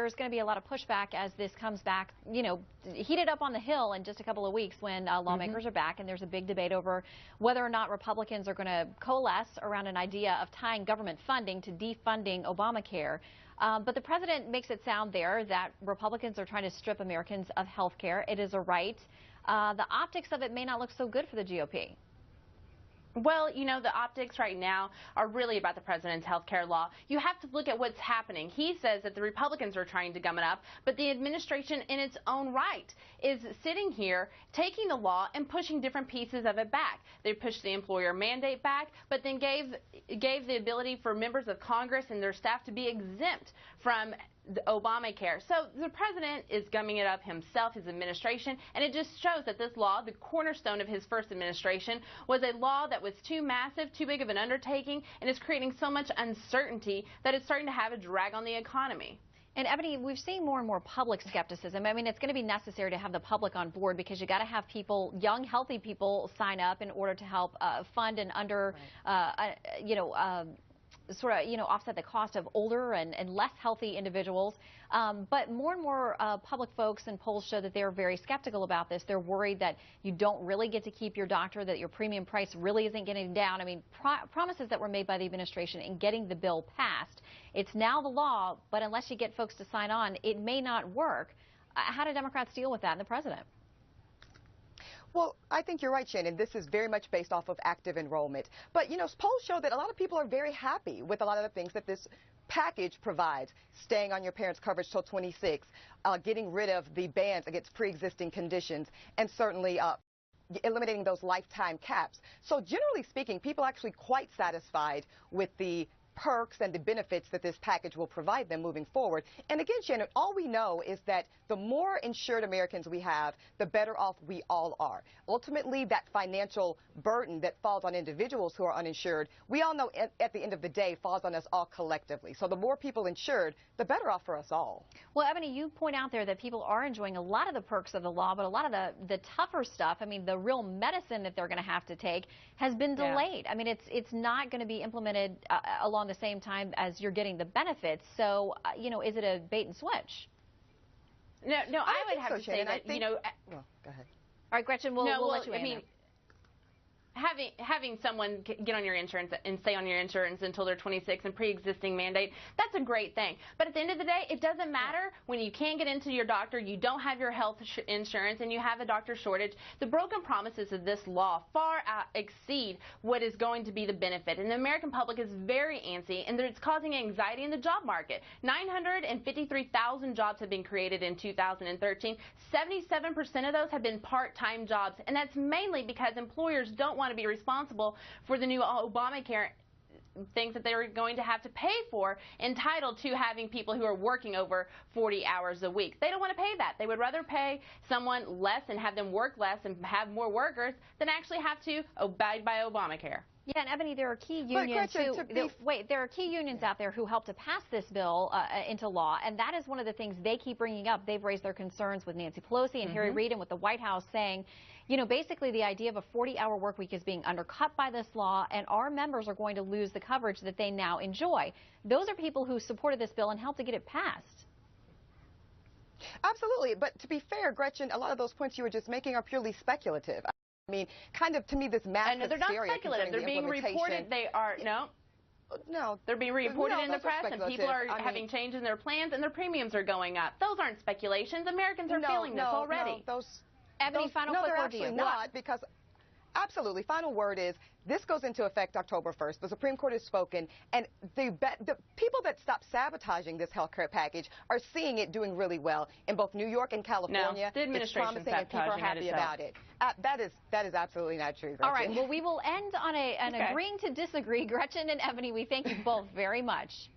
there's going to be a lot of pushback as this comes back, heated up on the Hill in just a couple of weeks when lawmakers are back, and there's a big debate over whether or not Republicans are going to coalesce around an idea of tying government funding to defunding Obamacare. But the president makes it sound there that Republicans are trying to strip Americans of health care. It is a right. The optics of it may not look so good for the GOP. Well, the optics right now are really about the president's health care law. You have to look at what's happening. He says that the Republicans are trying to gum it up, but the administration in its own right is sitting here taking the law and pushing different pieces of it back. They pushed the employer mandate back, but then gave the ability for members of Congress and their staff to be exempt from the Obamacare. So the president is gumming it up himself, his administration, and it just shows that this law, the cornerstone of his first administration, was a law that was too massive, too big of an undertaking, and is creating so much uncertainty that it's starting to have a drag on the economy. And Ebony, we've seen more and more public skepticism. I mean, it's going to be necessary to have the public on board because you got to have people, young, healthy people, sign up in order to help fund and offset the cost of older and less healthy individuals. But more and more public folks and polls show that they're very skeptical about this. They're worried that you don't really get to keep your doctor, that your premium price really isn't getting down. I mean, promises that were made by the administration in getting the bill passed. It's now the law, but unless you get folks to sign on, it may not work. How do Democrats deal with that and the president? Well, I think you're right, Shannon. This is very much based off of active enrollment. But, polls show that a lot of people are very happy with a lot of the things that this package provides. Staying on your parents' coverage till 26, getting rid of the bans against pre-existing conditions, and certainly eliminating those lifetime caps. So generally speaking, people are actually quite satisfied with the perks and the benefits that this package will provide them moving forward. And again, Shannon, all we know is that the more insured Americans we have, the better off we all are. Ultimately, that financial burden that falls on individuals who are uninsured, we all know at the end of the day falls on us all collectively. So the more people insured, the better off for us all. Well, Ebony, you point out there that people are enjoying a lot of the perks of the law, but a lot of the tougher stuff, I mean, the real medicine that they're going to have to take has been delayed. I mean, it's not going to be implemented along the same time as you're getting the benefits. So, is it a bait and switch? No, I would have to say that, well, go ahead. All right, Gretchen, we'll let you in. Having someone get on your insurance and stay on your insurance until they're 26 and pre-existing mandate, that's a great thing. But at the end of the day, it doesn't matter when you can't get into your doctor, you don't have your health insurance, and you have a doctor shortage. The broken promises of this law far exceed what is going to be the benefit. And the American public is very antsy, and it's causing anxiety in the job market. 953,000 jobs have been created in 2013. 77% of those have been part-time jobs, and that's mainly because employers don't want to be responsible for the new Obamacare things that they're going to have to pay for, entitled to having people who are working over 40 hours a week. They don't want to pay that. They would rather pay someone less and have them work less and have more workers than actually have to abide by Obamacare. Yeah, and Ebony, there are key unions there are key unions out there who helped to pass this bill into law, and that is one of the things they keep bringing up. They've raised their concerns with Nancy Pelosi and Harry Reid and with the White House, saying, basically the idea of a 40-hour work week is being undercut by this law, and our members are going to lose the coverage that they now enjoy. Those are people who supported this bill and helped to get it passed. Absolutely, but to be fair, Gretchen, a lot of those points you were just making are purely speculative. I mean, kind of to me, this massive hysteria. They're not speculative. They're being reported. They are no. They're being reported in the press, and people are having changes in their plans, and their premiums are going up. Those aren't speculations. Americans are feeling this already. Ebony, final quick word to you. No, they're actually not, because absolutely. Final word is this goes into effect October 1st. The Supreme Court has spoken, and the people that stop sabotaging this health care package are seeing it doing really well in both New York and California. No, the administration it's promising, and people are happy about it. That is absolutely not true, Gretchen. All right. Well, we will end on an agreeing to disagree. Gretchen and Ebony, we thank you both very much.